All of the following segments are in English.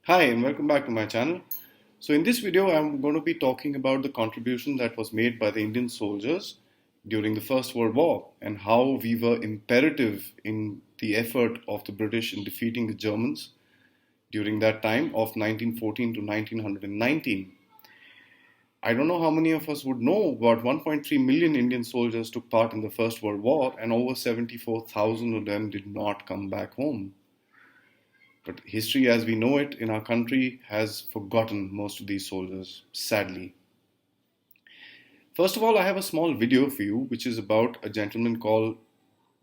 Hi and welcome back to my channel. So in this video I'm going to be talking about the contribution that was made by the Indian soldiers during the First World War and how we were imperative in the effort of the British in defeating the Germans during that time of 1914 to 1919. I don't know how many of us would know, but 1.3 million Indian soldiers took part in the First World War and over 74,000 of them did not come back home. But history as we know it in our country has forgotten most of these soldiers, sadly. First of all, I have a small video for you which is about a gentleman called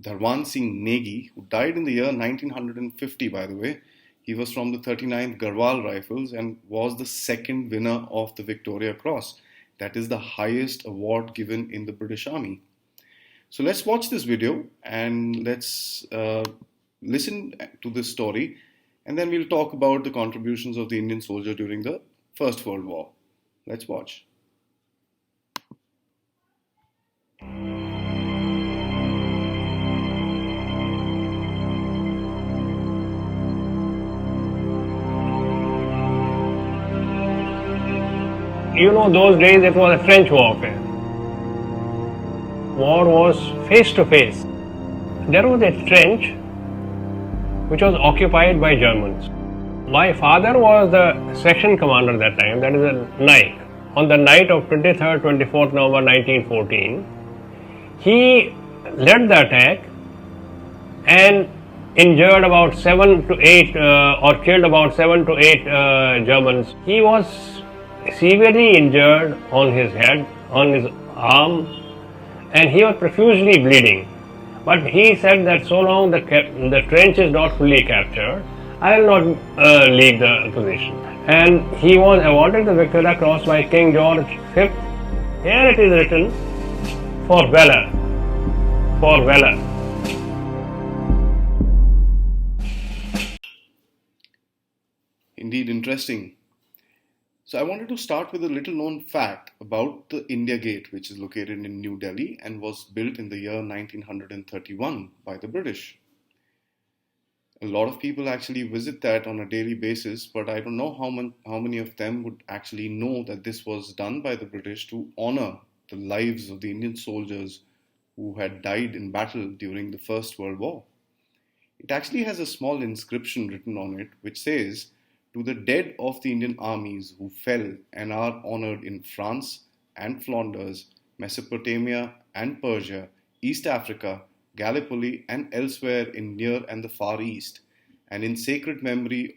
Dharwan Singh Negi who died in the year 1950, by the way. He was from the 39th Garhwal Rifles and was the second winner of the Victoria Cross. That is the highest award given in the British Army. So let's watch this video and let's listen to this story, and then we'll talk about the contributions of the Indian soldier during the First World War. Let's watch. Those days it was a French warfare. War was face to face. There was a trench which was occupied by Germans. My father was the section commander at that time, that is a Naik. On the night of 23rd, 24th November 1914, he led the attack and injured about 7 to 8 or killed about 7 to 8 Germans. He was severely injured on his head, on his arm, and he was profusely bleeding. But he said that so long the trench is not fully captured, I will not leave the position. And he was awarded the Victoria Cross by King George V. Here it is written, for valor. For valor. Indeed, interesting. So I wanted to start with a little known fact about the India Gate, which is located in New Delhi and was built in the year 1931 by the British. A lot of people actually visit that on a daily basis, but I don't know how many of them would actually know that this was done by the British to honor the lives of the Indian soldiers who had died in battle during the First World War. It actually has a small inscription written on it which says, "To the dead of the Indian armies who fell and are honored in France and Flanders, Mesopotamia and Persia, East Africa, Gallipoli and elsewhere in Near and the Far East, and in sacred memory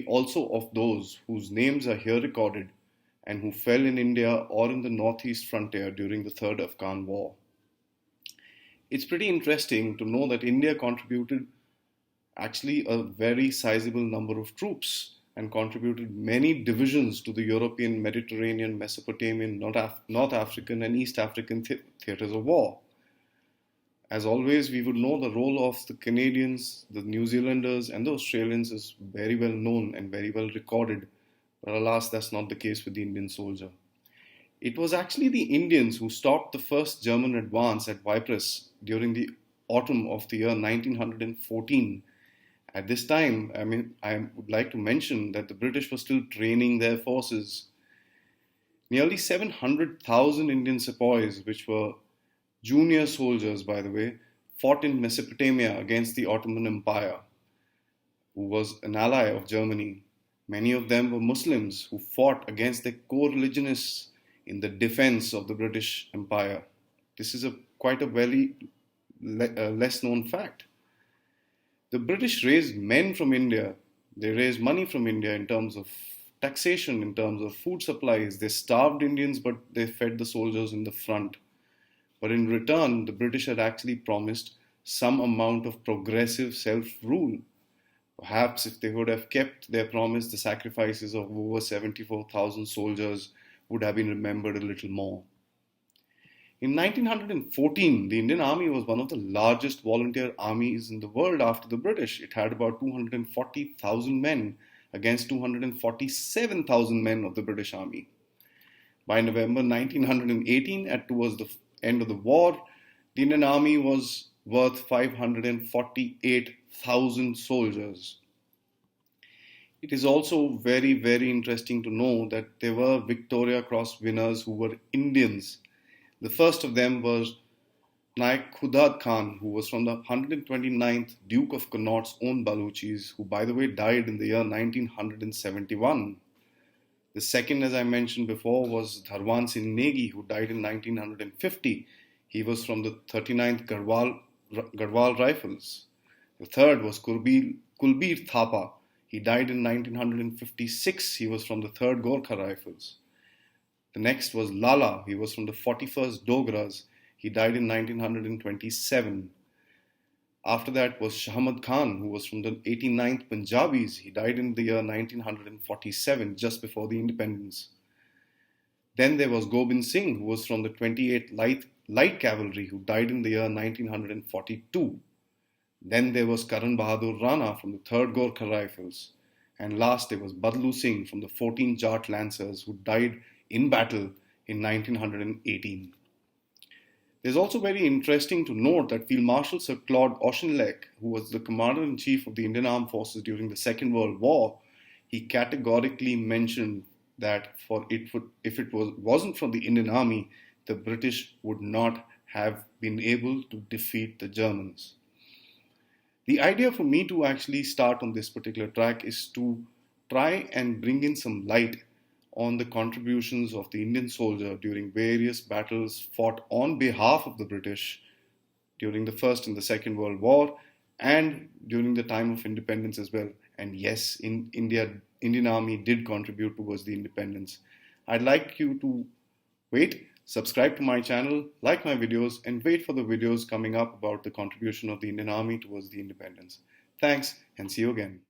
also of those whose names are here recorded and who fell in India or in the northeast frontier during the Third Afghan War." It's pretty interesting to know that India contributed actually a very sizable number of troops and contributed many divisions to the European, Mediterranean, Mesopotamian, North African, and East African theaters of war. As always, we would know the role of the Canadians, the New Zealanders, and the Australians is very well known and very well recorded, but alas, that's not the case with the Indian soldier. It was actually the Indians who stopped the first German advance at Ypres during the autumn of the year 1914. At this time, I would like to mention that the British were still training their forces. Nearly 700,000 Indian sepoys, which were junior soldiers, by the way, fought in Mesopotamia against the Ottoman Empire, who was an ally of Germany. Many of them were Muslims who fought against their co-religionists in the defense of the British Empire. This is quite a very less known fact. The British raised men from India. They raised money from India in terms of taxation, in terms of food supplies. They starved Indians, but they fed the soldiers in the front. But in return, the British had actually promised some amount of progressive self-rule. Perhaps if they would have kept their promise, the sacrifices of over 74,000 soldiers would have been remembered a little more. In 1914, the Indian Army was one of the largest volunteer armies in the world after the British. It had about 240,000 men against 247,000 men of the British Army. By November 1918, towards the end of the war, the Indian Army was worth 548,000 soldiers. It is also very, very interesting to know that there were Victoria Cross winners who were Indians. The first of them was Naik Khudad Khan, who was from the 129th Duke of Connaught's own Baluchis, who, by the way, died in the year 1971. The second, as I mentioned before, was Dharwan Singh Negi, who died in 1950. He was from the 39th Garhwal Rifles. The third was Kulbir Thapa. He died in 1956. He was from the 3rd Gorkha Rifles. The next was Lala. He was from the 41st Dogras. He died in 1927. After that was Shahmad Khan, who was from the 89th Punjabis. He died in the year 1947, just before the independence. Then there was Gobind Singh, who was from the 28th Light Cavalry, who died in the year 1942. Then there was Karan Bahadur Rana from the 3rd Gorkha Rifles. And last there was Badlu Singh from the 14th Jat Lancers, who died in battle in 1918. It is also very interesting to note that Field Marshal Sir Claude Auchinleck, who was the Commander-in-Chief of the Indian Armed Forces during the Second World War, he categorically mentioned that if it wasn't for the Indian Army, the British would not have been able to defeat the Germans. The idea for me to actually start on this particular track is to try and bring in some light on the contributions of the Indian soldier during various battles fought on behalf of the British during the First and the Second World War and during the time of independence as well. And yes, Indian Army did contribute towards the independence. I'd like you to wait, subscribe to my channel, like my videos, and wait for the videos coming up about the contribution of the Indian Army towards the independence. Thanks, and see you again.